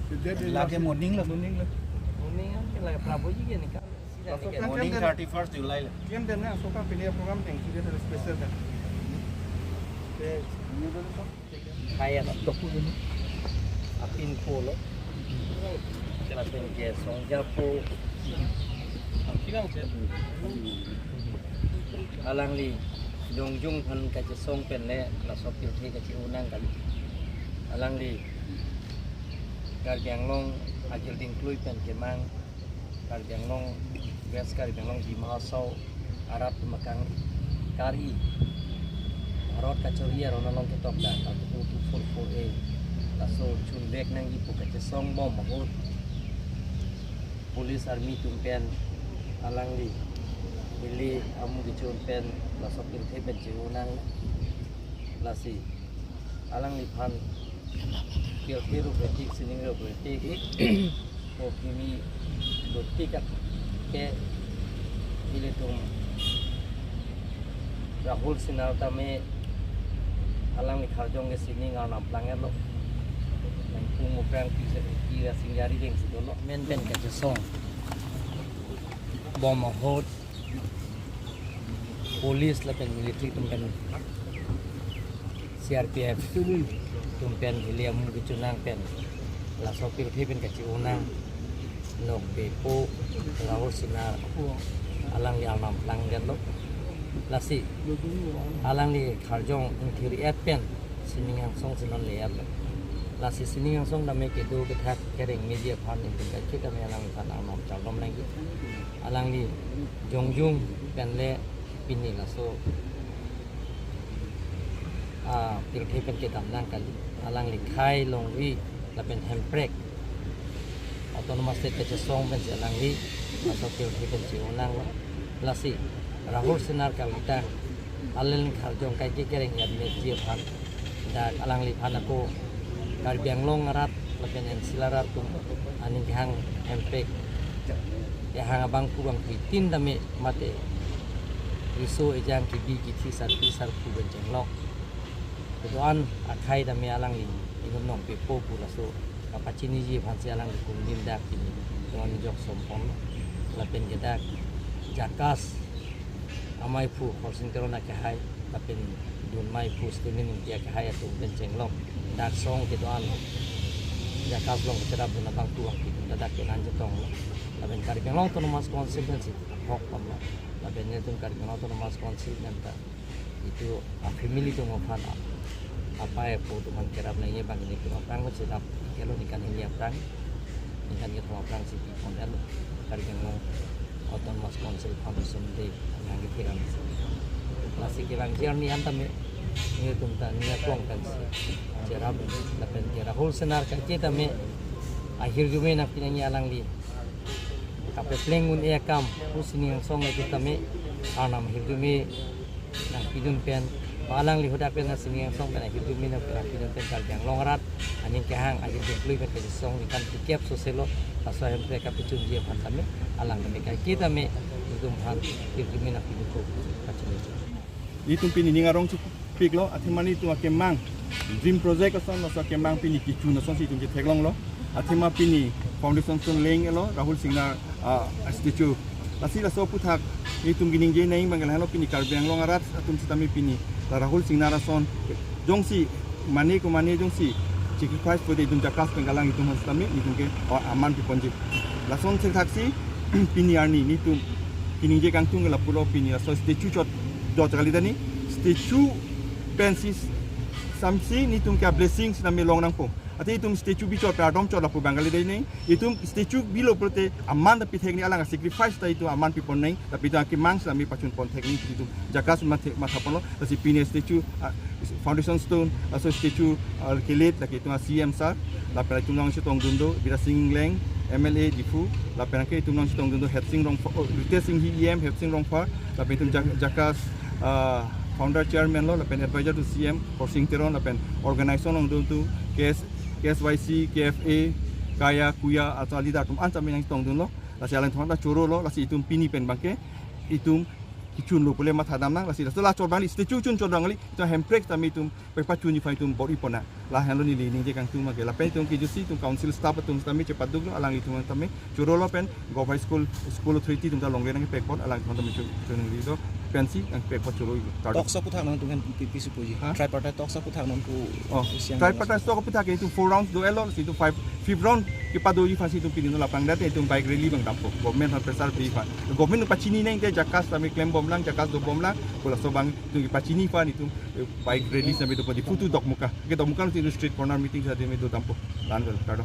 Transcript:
Lagi morning lah. Morning kan lagi Prabowo juga nih kan. Morning 31st July lah. Game dan na so kan pilih program yang sudah ada special kan. Kaya tak tahu pun ni. Apin polo. Kalau pengen song japo. Alang li Dongjung han kaje song pen le la sopil thi kaje unang kan. Alang li Gar Bianglong ajil ding klui pen kemang Gar Bianglong gas Gar Bianglong di Mahasau Arab makang kari Harot kacoria rona long ketok da ta tu full a laso chun dek nang ipu kaje song bom mahut Polis army tumpen alang li bili amu di chun pen la sopil thi pen ji unang lasi alang li phan Kira kira betik sini nggak betik, oh kini betik kan, ke ini tuh Rahul Sinar tame alang di Kharjong ke sini nggak nampangnya lo, yang pungu perang kira singgari yang situ lo, men kerja song, bom mahot, polis lah pen military pen CRPF. Tumpen hiliam gicunang pen la sopil pin kaci unang nok bepo Rahul Sinar alang li alam lang gan lo lasi alang li Kharjong thiri at pen siningang song sinon le ap lasi siningang song da me ke do ke thak kereng media phan in ka kita me alang phan amam chalom lang alang li jongjung pen le pini la so pilih pen kita nang kali alang likhai longwi la pen handbrake autonomous state ke song pen alang li atau pilih pen si unang lasi Rahul Sinar kalita allen Kharjong kai ke kereng ya meji phan da alang li phan aku Gar Bianglong rat la pen en silarat tum aning hang handbrake ya hang abang ku bang tin dame mate riso ejang kibi kiti sarpi sarpu benjenglok Tuan akai dami alang li ingin nong pepo pula so kapacini ji fansi alang li kundin dak ini tuan jok sompong lapen gedak jakas amai pu korsin kerona kahai lapen dun mai pu stunin dia kahai tu bencenglong dak song tuan jakas long cerap dun abang tuang itu dadak kenan jetong lapen kari long tu nomas konsistensi hok pamla lapen itu kari long tu nomas konsistensi itu family tu ngofan apa ya foto man kerap nanya bang ini kita perang ko sedap kalau ikan ini perang ikan kita perang si pon dan kari ngong autonomous council foundation day yang kita kan masih kirang journey antam ini tunta ni tuang kan cerap lapen kira Rahul Sinar kan kita me akhir jume nak pinanya alang li kape plengun e kam usini yang song kita me anam akhir jume nak pidun pen Alang li hudak pen sini yang song pen akhir dumi nak pidun pen Gar Bianglong rat aning kehang akhir dumi pen song ikan tiap soselo pasal yang mereka picun dia pantame alang kami kita me itu han akhir dumi nak pidun ko kacau itu. Itu pini ningarong cukup pik lo, atimani itu akemang dream project ason lo akemang pini kicu na son si itu teglong lo, atima pini foundation son leng lo Rahul Sinar statue. Lasi la so putak itu gining je naing banggal halo pini Gar Bianglong rat atum sitami pini Rahul Sinar son jongsi mani ko mani jongsi ciki price pada itu jakas penggalang itu mas kami itu ke aman pi ponji lason sing taksi pini arni ni tu pini je kang tung la pulo pini so statue chot dot kali tani statue pensis samsi ni tung ka blessing sinami long nang pong ati itu statue bichot pradom chot la pu bangali dai nei itu statue bilo prote aman da pi thekni alang sacrifice ta itu aman pi pon nei tapi ta ki mang sami pachun pon thekni itu jakas matha polo si pini statue foundation stone aso statue kelet la ki tu CM sar la pra tu nang sitong dundo bira singleng MLA difu la pra ke tu nang sitong dundo het sing rong rite sing hiem het sing rong fa la pe tu jakas founder chairman lo la pen advisor to CM for sing teron la pen organization ong dundo KSYC, KFA, Kaya, Kuya, atau Alida, tum anca minang tong dun lo, lasi alang thong da choro lo, lasi itum pini pen bangke, itum kichun lo pule mata dam nang la sila setelah coba li stu chun chodang li itu handbrake tami tum pe pachun ni fai tum bori pona la han lo ni li ni je kang tum ma ke la pe tum ki jusi tum council staff tum tami cepat duk lo alang itu tami churo lo pen go high school authority tum ta long le nang pe pot alang tami chun li do pensi ang pe pot churo Talk sa puthak nang tungan pipi supuji. Tripartite talk sa puthak nang ku. Tripartite talk puthak ke itu 4 rounds do elo situ 5th round ki padu ji fasi tum pidin lapang date itu bike rally bang dampo government har pesar pi fa government pachini nang te jakas tami claim bom lang jakas do bom lang pula so bang tu ki pachini fa ni tu bike rally sampai tu padi futu dok muka ke dok muka tu street corner meeting sa de me do dampo lan kado